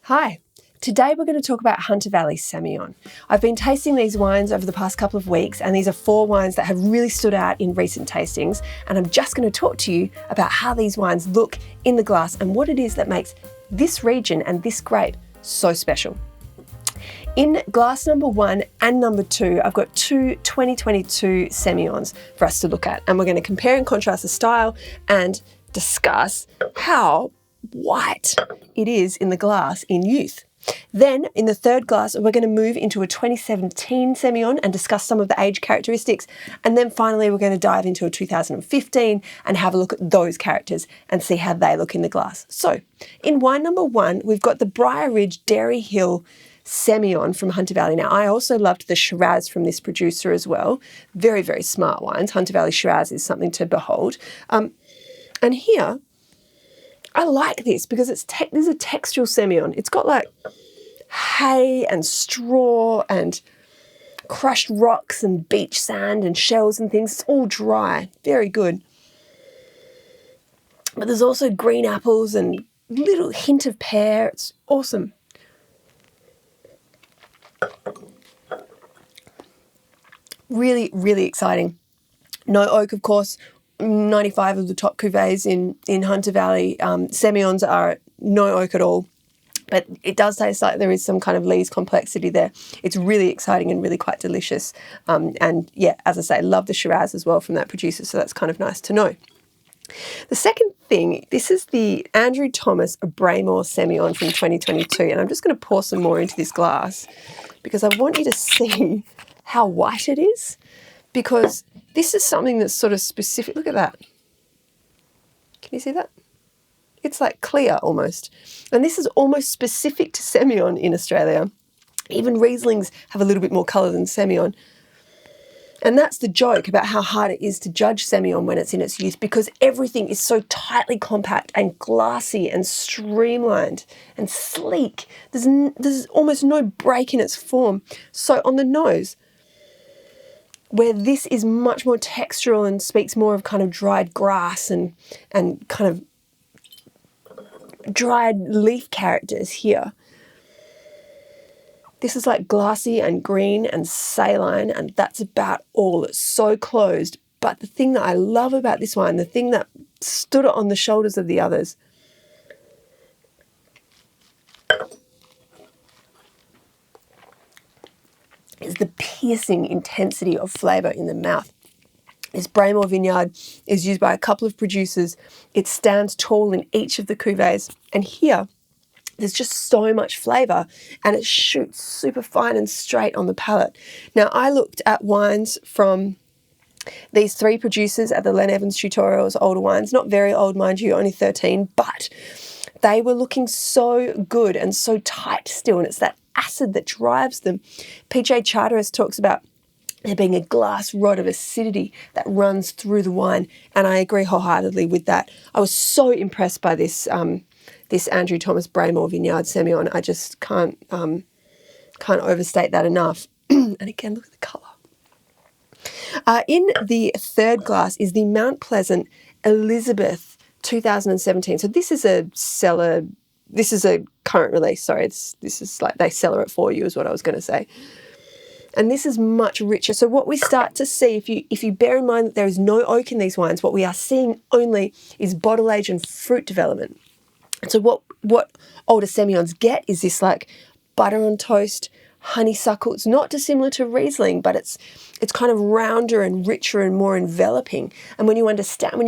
Hi, today we're going to talk about Hunter Valley Semillon. I've been tasting these wines over the past couple of weeks, and these are 4 wines that have really stood out in recent tastings, and I'm just going to talk to you about how these wines look in the glass and what it is that makes this region and this grape so special. In glass number 1 and number 2, I've got 2 2022 Semillons for us to look at, and we're going to compare and contrast the style and discuss how white it is in the glass in youth. Then in the third glass, we're going to move into a 2017 Semillon and discuss some of the age characteristics. And then finally, we're going to dive into a 2015 and have a look at those characters and see how they look in the glass. So in wine number 1, we've got the Briar Dairy Hill Semillon from Hunter Valley. Now, I also loved the Shiraz from this producer as well. Very, very smart wines. Hunter Valley Shiraz is something to behold. And here, I like this because this is a textural Semillon. It's got like hay and straw and crushed rocks and beach sand and shells and things. It's all dry, very good. But there's also green apples and little hint of pear. It's awesome. Really, really exciting. No oak, of course. 95 of the top cuvees in Hunter Valley Semillons are no oak at all, but it does taste like there is some kind of lees complexity there. It's really exciting and really quite delicious. And yeah, as I say, I love the Shiraz as well from that producer, so that's kind of nice to know. The second thing, this is the Andrew Thomas Braemore Semillon from 2022, and I'm just going to pour some more into this glass because I want you to see how white it is, because this is something that's sort of specific. Look at that. Can you see that? It's like clear almost. And this is almost specific to Semillon in Australia. Even Rieslings have a little bit more colour than Semillon. And that's the joke about how hard it is to judge Semillon when it's in its youth, because everything is so tightly compact and glassy and streamlined and sleek. There's almost no break in its form. So on the nose, where this is much more textural and speaks more of kind of dried grass and kind of dried leaf characters here. This is like glassy and green and saline, and that's about all. It's so closed. But the thing that I love about this wine, the thing that stood on the shoulders of the others, is the piercing intensity of flavour in the mouth. This Braemore Vineyard is used by a couple of producers. It stands tall in each of the cuvées, and here there's just so much flavour and it shoots super fine and straight on the palate. Now, I looked at wines from these 3 producers at the Len Evans tutorials, older wines, not very old, mind you, only 13, but they were looking so good and so tight still, and it's that acid that drives them. PJ Charteris talks about there being a glass rod of acidity that runs through the wine, and I agree wholeheartedly with that. I was so impressed by this this Andrew Thomas Braemore Vineyard Semillon. I just can't overstate that enough. And again, look at the colour. In the third glass is the Mount Pleasant Elizabeth 2017. So this is a cellar. This is a current release. Sorry, this is like they cellar it for you is what I was going to say. And this is much richer. So what we start to see, if you bear in mind that there is no oak in these wines, what we are seeing only is bottle age and fruit development. And so what older Semillons get is this like butter on toast, honeysuckle. It's not dissimilar to Riesling, but it's kind of rounder and richer and more enveloping. And when you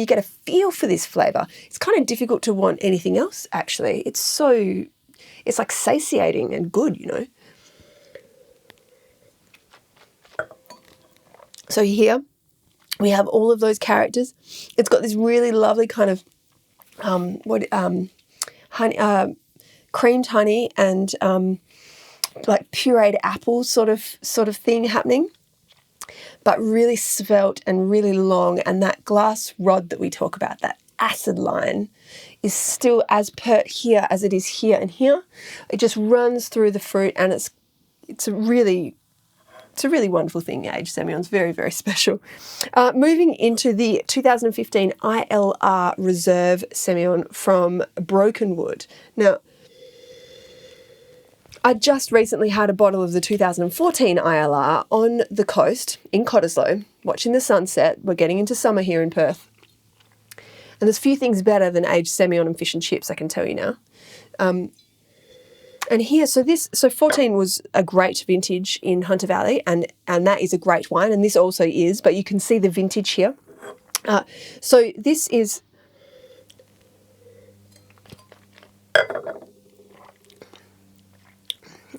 get a feel for this flavour, it's kind of difficult to want anything else, actually. It's like satiating and good, you know. So here we have all of those characters. It's got this really lovely kind of honey, creamed honey and like pureed apples sort of thing happening, but really svelte and really long. And that glass rod that we talk about, that acid line, is still as pert here as it is here and here. It just runs through the fruit, and it's a really wonderful thing. Aged Semillon's very, very special. Moving into the 2015 ILR Reserve Semillon from Brokenwood. Now, I just recently had a bottle of the 2014 ILR on the coast in Cottesloe, watching the sunset. We're getting into summer here in Perth. And there's few things better than aged Semillon and fish and chips, I can tell you now. And here, so 14 was a great vintage in Hunter Valley, and that is a great wine, and this also is, but you can see the vintage here. So this is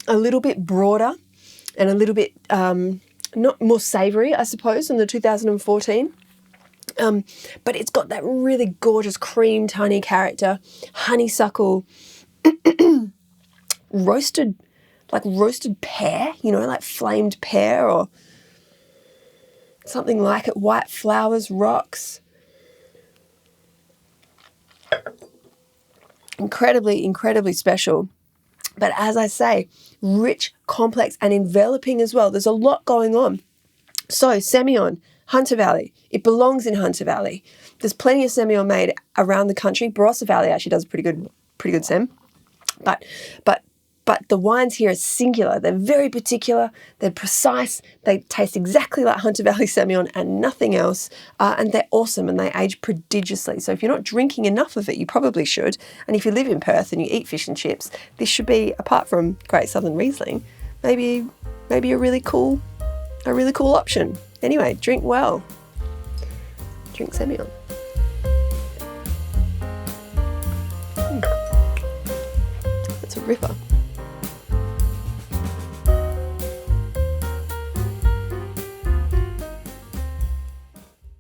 a little bit broader and a little bit not more savoury, I suppose, than the 2014. But it's got that really gorgeous creamed honey character, honeysuckle, roasted pear, like flamed pear or something like it, white flowers, rocks. Incredibly, incredibly special. But as I say, rich, complex and enveloping as well. There's a lot going on. So Semillon, Hunter Valley, it belongs in Hunter Valley. There's plenty of Semillon made around the country. Barossa Valley actually does a pretty good Sem. But the wines here are singular. They're very particular. They're precise. They taste exactly like Hunter Valley Semillon and nothing else. And they're awesome and they age prodigiously. So if you're not drinking enough of it, you probably should. And if you live in Perth and you eat fish and chips, this should be, apart from Great Southern Riesling, maybe a really cool option. Anyway, drink well. Drink Semillon. That's a ripper.